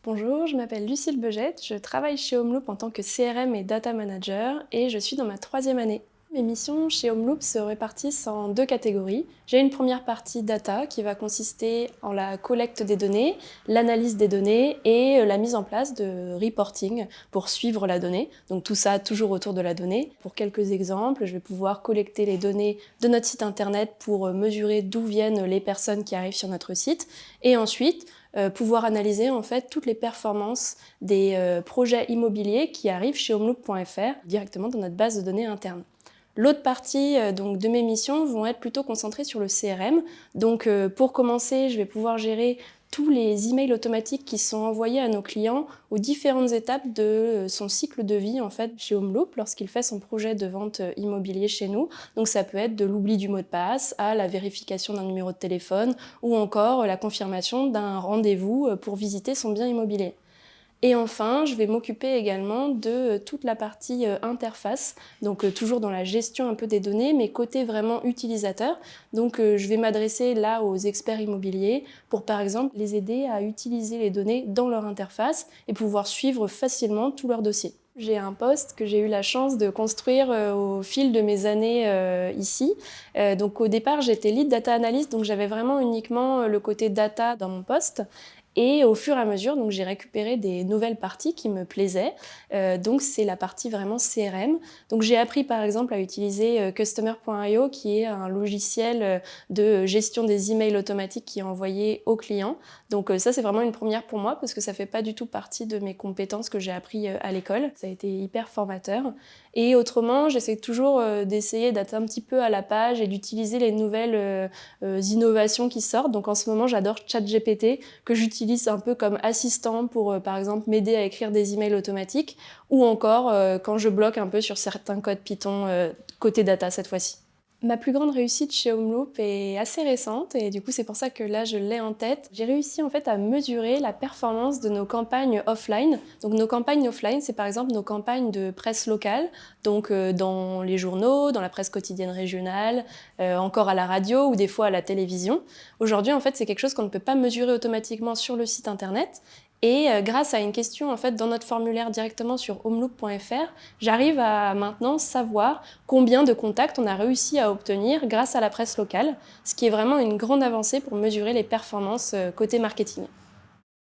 Bonjour, je m'appelle Lucille Beugette, je travaille chez Homeloop en tant que CRM et Data Manager et je suis dans ma 3e année. Mes missions chez Homeloop se répartissent en 2 catégories. J'ai une première partie data qui va consister en la collecte des données, l'analyse des données et la mise en place de reporting pour suivre la donnée. Donc tout ça toujours autour de la donnée. Pour quelques exemples, je vais pouvoir collecter les données de notre site internet pour mesurer d'où viennent les personnes qui arrivent sur notre site et ensuite pouvoir analyser en fait toutes les performances des projets immobiliers qui arrivent chez homeloop.fr directement dans notre base de données interne. L'autre partie donc, de mes missions vont être plutôt concentrées sur le CRM. Donc pour commencer, je vais pouvoir gérer tous les emails automatiques qui sont envoyés à nos clients aux différentes étapes de son cycle de vie en fait chez Homeloop lorsqu'il fait son projet de vente immobilier chez nous. Donc ça peut être de l'oubli du mot de passe à la vérification d'un numéro de téléphone ou encore la confirmation d'un rendez-vous pour visiter son bien immobilier. Et enfin, je vais m'occuper également de toute la partie interface, donc toujours dans la gestion un peu des données, mais côté vraiment utilisateur. Donc je vais m'adresser là aux experts immobiliers pour par exemple les aider à utiliser les données dans leur interface et pouvoir suivre facilement tout leur dossier. J'ai un poste que j'ai eu la chance de construire au fil de mes années ici. Donc au départ, j'étais lead data analyst, donc j'avais vraiment uniquement le côté data dans mon poste. Et au fur et à mesure, donc j'ai récupéré des nouvelles parties qui me plaisaient. Donc c'est la partie vraiment CRM. Donc j'ai appris par exemple à utiliser Customer.io qui est un logiciel de gestion des emails automatiques qui est envoyé aux clients. Donc ça c'est vraiment une première pour moi parce que ça fait pas du tout partie de mes compétences que j'ai appris à l'école. Ça a été hyper formateur. Et autrement, j'essaie toujours d'essayer d'être un petit peu à la page et d'utiliser les nouvelles innovations qui sortent. Donc en ce moment, j'adore ChatGPT que j'utilise un peu comme assistant pour, par exemple, m'aider à écrire des emails automatiques ou encore quand je bloque un peu sur certains codes Python côté data cette fois-ci. Ma plus grande réussite chez Homeloop est assez récente et du coup c'est pour ça que là je l'ai en tête. J'ai réussi en fait à mesurer la performance de nos campagnes offline. Donc nos campagnes offline, c'est par exemple nos campagnes de presse locale, donc dans les journaux, dans la presse quotidienne régionale, encore à la radio ou des fois à la télévision. Aujourd'hui en fait c'est quelque chose qu'on ne peut pas mesurer automatiquement sur le site internet. Et grâce à une question en fait dans notre formulaire directement sur homeloop.fr, j'arrive à maintenant savoir combien de contacts on a réussi à obtenir grâce à la presse locale, ce qui est vraiment une grande avancée pour mesurer les performances côté marketing.